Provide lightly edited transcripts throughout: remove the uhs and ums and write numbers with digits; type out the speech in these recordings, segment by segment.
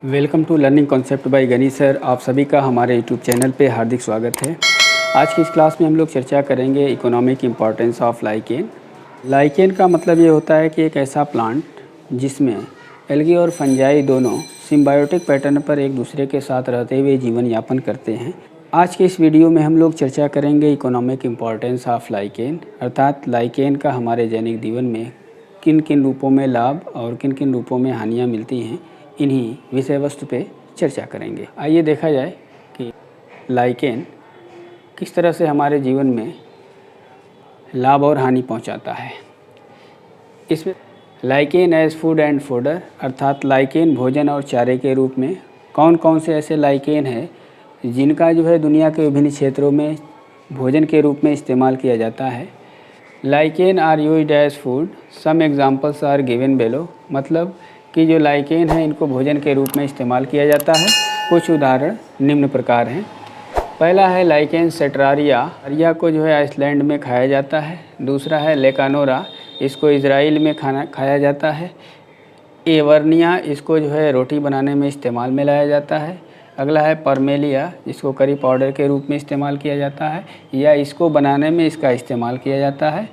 Welcome to learning concept by Gani sir. आप सभी का हमारे यूट्यूब चैनल पे हार्दिक स्वागत है। आज की इस क्लास में हम लोग चर्चा करेंगे economic importance of lichen. Lichen का मतलब ये होता है कि एक ऐसा प्लांट जिसमें एल्गी और फंजाई दोनों सिम्बायोटिक पैटर्न पर एक दूसरे के साथ रहते हुए जीवन यापन करते हैं। आज के इस वीडियो में हम लोग चर्चा करेंगे इकोनॉमिक इम्पॉर्टेंस ऑफ लाइकेन, अर्थात लाइकेन का हमारे दैनिक जीवन में किन किन रूपों में लाभ और किन किन रूपों में हानियाँ मिलती हैं, इन्हीं विषय वस्तु पे चर्चा करेंगे। आइए देखा जाए कि लाइकेन किस तरह से हमारे जीवन में लाभ और हानि पहुंचाता है। इसमें lichen as food and fodder, अर्थात लाइकेन भोजन और चारे के रूप में कौन कौन से ऐसे लाइकेन हैं जिनका दुनिया के विभिन्न क्षेत्रों में भोजन के रूप में इस्तेमाल किया जाता है। Lichen are used as food, some examples are given below, मतलब कि जो लाइकेन है इनको भोजन के रूप में इस्तेमाल किया जाता है। कुछ उदाहरण निम्न प्रकार हैं। पहला है लाइकेन सेट्रारिया, अरिया को आइसलैंड में खाया जाता है। दूसरा है लेकानोरा, इसको इजराइल में खाया जाता है। एवर्निया, इसको रोटी बनाने में इस्तेमाल में लाया जाता है। अगला है परमेलिया, जिसको करी पाउडर के रूप में इस्तेमाल किया जाता है या इसको बनाने में इसका इस्तेमाल किया जाता है।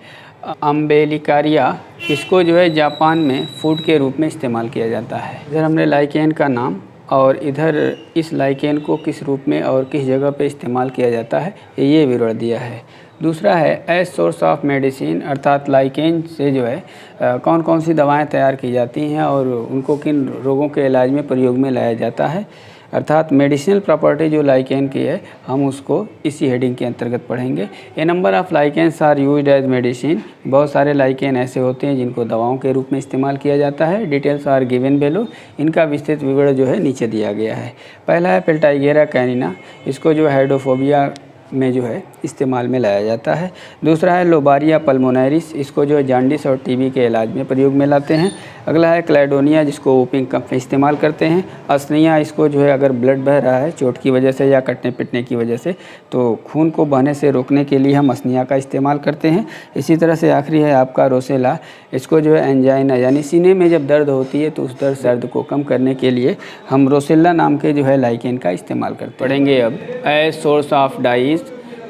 अम्बेलिकारिया, इसको जापान में फूड के रूप में इस्तेमाल किया जाता है। इधर हमने लाइकेन का नाम और इधर इस लाइकेन को किस रूप में और किस जगह पे इस्तेमाल किया जाता है ये विवरण दिया है। दूसरा है एज सोर्स ऑफ मेडिसिन, अर्थात लाइकेन से कौन कौन सी दवाएं तैयार की जाती हैं और उनको किन रोगों के इलाज में प्रयोग में लाया जाता है, अर्थात मेडिसिनल प्रॉपर्टी जो लाइकेन की है हम उसको इसी हेडिंग के अंतर्गत पढ़ेंगे। A number of lichens are used as medicine, बहुत सारे लाइकेन ऐसे होते हैं जिनको दवाओं के रूप में इस्तेमाल किया जाता है। डिटेल्स आर गिवन बिलो, इनका विस्तृत विवरण नीचे दिया गया है। पहला है पेल्टाइगेरा कैनिना, इसको हाइड्रोफोबिया में इस्तेमाल में लाया जाता है। दूसरा है लोबारिया पल्मोनैरिस, इसको जॉन्डिस और टीबी के इलाज में प्रयोग में लाते हैं। अगला है क्लाइडोनिया, जिसको ओपिंग कफ में इस्तेमाल करते हैं। असनिया, इसको अगर ब्लड बह रहा है चोट की वजह से या कटने पिटने की वजह से तो खून को बहने से रोकने के लिए हम असनिया का इस्तेमाल करते हैं। इसी तरह से आखिरी है आपका रोसेला, इसको एंजाइना यानी सीने में जब दर्द होती है तो उस दर्द को कम करने के लिए हम रोसेला नाम के लाइकेन का इस्तेमाल करते हैं। पढ़ेंगे अब एज सोर्स ऑफ डाइज,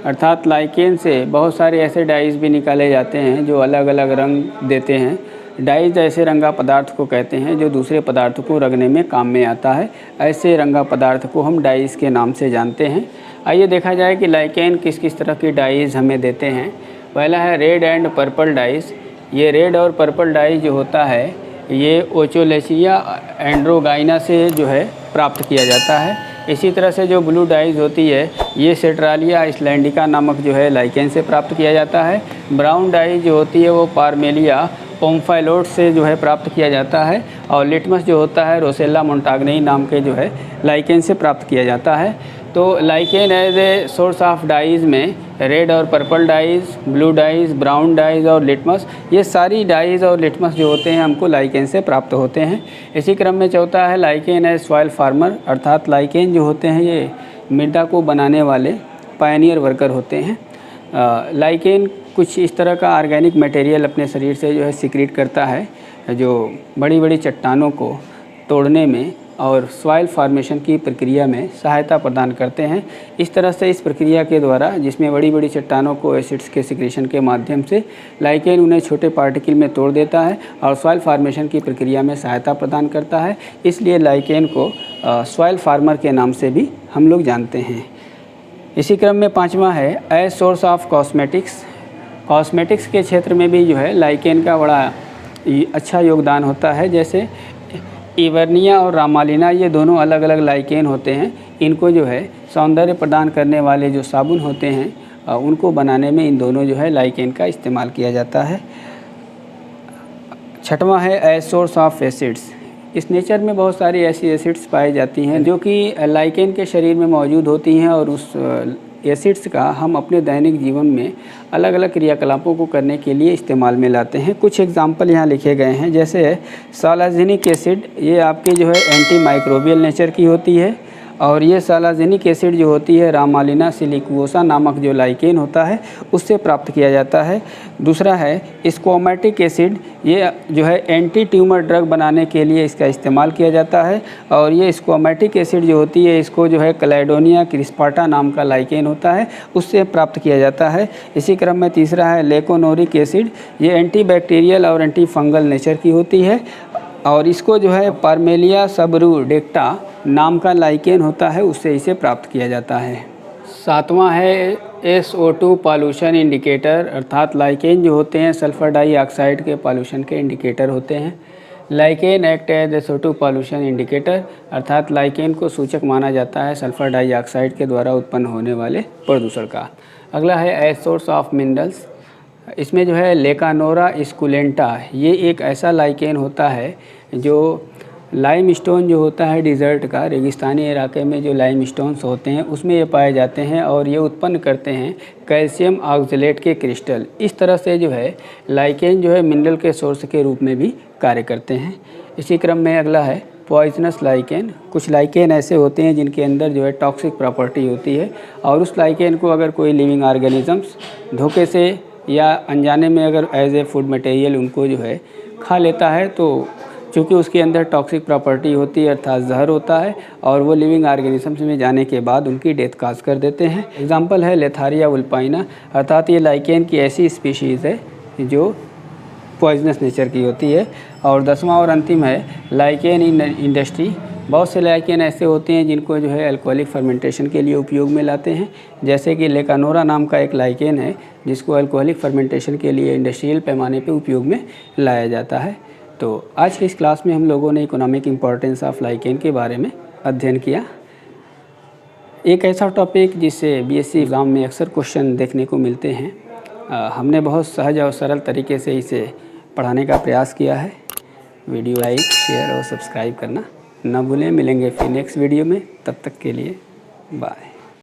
अर्थात लाइकेन से बहुत सारे ऐसे डाइज भी निकाले जाते हैं जो अलग अलग रंग देते हैं। डाइज ऐसे रंगा पदार्थ को कहते हैं जो दूसरे पदार्थ को रंगने में काम में आता है। ऐसे रंगा पदार्थ को हम डाइज के नाम से जानते हैं। आइए देखा जाए कि लाइकेन किस किस तरह की डाइज हमें देते हैं। पहला है रेड एंड पर्पल डाइज। ये रेड और पर्पल डाइज जो होता है ये ओचोलेशिया एंड्रोगाइना से प्राप्त किया जाता है। इसी तरह से जो ब्लू डाइज होती है ये सेट्रालिया आइसलैंडिका नामक लाइकेन से प्राप्त किया जाता है। ब्राउन डाइज जो होती है वो पारमेलिया ओम्फाइलोट से प्राप्त किया जाता है। और लिटमस जो होता है रोसेला मोंटाग्नेई नाम के लाइकेन से प्राप्त किया जाता है। तो lichen as a source of dyes में रेड और purple dyes, blue dyes, brown dyes और लिटमस, ये सारी डाइज और लिटमस जो होते हैं हमको लाइकेन से प्राप्त होते हैं। इसी क्रम में चौथा है लाइकेन एज सॉइल फार्मर, अर्थात लाइकेन जो होते हैं ये मृदा को बनाने वाले पायनियर वर्कर होते हैं। लाइकेन कुछ इस तरह का ऑर्गेनिक मटेरियल अपने शरीर से सिक्रीट करता है जो बड़ी बड़ी चट्टानों को तोड़ने में और सॉइल फॉर्मेशन की प्रक्रिया में सहायता प्रदान करते हैं। इस तरह से इस प्रक्रिया के द्वारा जिसमें बड़ी बड़ी चट्टानों को एसिड्स के सिक्रेशन के माध्यम से लाइकेन उन्हें छोटे पार्टिकल में तोड़ देता है और सॉइल फॉर्मेशन की प्रक्रिया में सहायता प्रदान करता है। इसलिए लाइकेन को सॉइल फार्मर के नाम से भी हम लोग जानते हैं। इसी क्रम में पाँचवा है as source of cosmetics. Cosmetics के क्षेत्र में भी लाइकेन का बड़ा अच्छा योगदान होता है। जैसे इवर्निया और रामालिना, ये दोनों अलग अलग लाइकेन होते हैं। इनको सौंदर्य प्रदान करने वाले जो साबुन होते हैं उनको बनाने में इन दोनों लाइकेन का इस्तेमाल किया जाता है। छठवां है एज सोर्स ऑफ एसिड्स। इस नेचर में बहुत सारी ऐसी एसिड्स पाई जाती हैं जो कि लाइकेन के शरीर में मौजूद होती हैं और उस एसिड्स का हम अपने दैनिक जीवन में अलग अलग क्रियाकलापों को करने के लिए इस्तेमाल में लाते हैं। कुछ एग्जाम्पल यहाँ लिखे गए हैं। जैसे सालाजिनिक एसिड, ये आपके एंटी माइक्रोबियल नेचर की होती है और ये सालाजेनिक एसिड जो होती है रामालिना सिलिकोसा नामक जो लाइकेन होता है उससे प्राप्त किया जाता है। दूसरा है स्क्वामेटिक एसिड, ये जो है एंटी ट्यूमर ड्रग बनाने के लिए इसका इस्तेमाल किया जाता है। और ये स्क्वामेटिक एसिड जो होती है इसको जो है क्लैडोनिया क्रिस्पाटा नाम का लाइकेन होता है उससे प्राप्त किया जाता है। इसी क्रम में तीसरा है लेकोनोरिक एसिड, ये एंटी बैक्टीरियल और एंटी फंगल नेचर की होती है और इसको जो है पार्मेलिया सबरूडेक्टा नाम का लाइकेन होता है उससे इसे प्राप्त किया जाता है। सातवां है SO2 पॉल्यूशन इंडिकेटर, अर्थात लाइकेन जो होते हैं सल्फर डाइऑक्साइड के पॉल्यूशन के इंडिकेटर होते हैं। Lichen act as SO2 pollution indicator, अर्थात लाइकेन को सूचक माना जाता है सल्फर डाइऑक्साइड के द्वारा उत्पन्न होने वाले प्रदूषण का। अगला है एज सोर्स ऑफ मिनरल्स, इसमें जो है लेकानोरा स्कुलेंटा, ये एक ऐसा लाइकेन होता है जो लाइमस्टोन जो होता है डिज़र्ट का, रेगिस्तानी इलाके में जो लाइमस्टोन्स होते हैं उसमें ये पाए जाते हैं और ये उत्पन्न करते हैं कैल्शियम ऑक्सलेट के क्रिस्टल। इस तरह से जो है लाइकेन जो है मिनरल के सोर्स के रूप में भी कार्य करते हैं। इसी क्रम में अगला है पॉइजनस लाइकेन। कुछ लाइकेन ऐसे होते हैं जिनके अंदर जो है टॉक्सिक प्रॉपर्टी होती है और उस लाइकेन को अगर कोई लिविंग ऑर्गेनिजम्स धोखे से या अनजाने में अगर एज ए फूड मटेरियल उनको जो है खा लेता है तो चूँकि उसके अंदर टॉक्सिक प्रॉपर्टी होती है अर्थात जहर होता है और वो लिविंग ऑर्गेनिजम्स में जाने के बाद उनकी डेथ काज कर देते हैं। एग्जांपल है लेथारिया वुल्पाइना, अर्थात ये लाइकेन की ऐसी स्पीशीज़ है जो पॉइजनस नेचर की होती है। और 10वां और अंतिम है लाइकेन इन इंडस्ट्री। बहुत से लाइकेन ऐसे होते हैं जिनको जो है अल्कोहलिक फर्मेंटेशन के लिए उपयोग में लाते हैं, जैसे कि लेकानोरा नाम का एक लाइकेन है जिसको अल्कोहलिक फर्मेंटेशन के लिए इंडस्ट्रियल पैमाने पे उपयोग में लाया जाता है। तो आज की इस क्लास में हम लोगों ने इकोनॉमिक इम्पोर्टेंस ऑफ लाइकेन के बारे में अध्ययन किया। एक ऐसा टॉपिक जिससे BSc एग्ज़ाम में अक्सर क्वेश्चन देखने को मिलते हैं, हमने बहुत सहज और सरल तरीके से इसे पढ़ाने का प्रयास किया है। वीडियो लाइक, शेयर और सब्सक्राइब करना न भूलें। मिलेंगे फिर नेक्स्ट वीडियो में, तब तक के लिए बाय।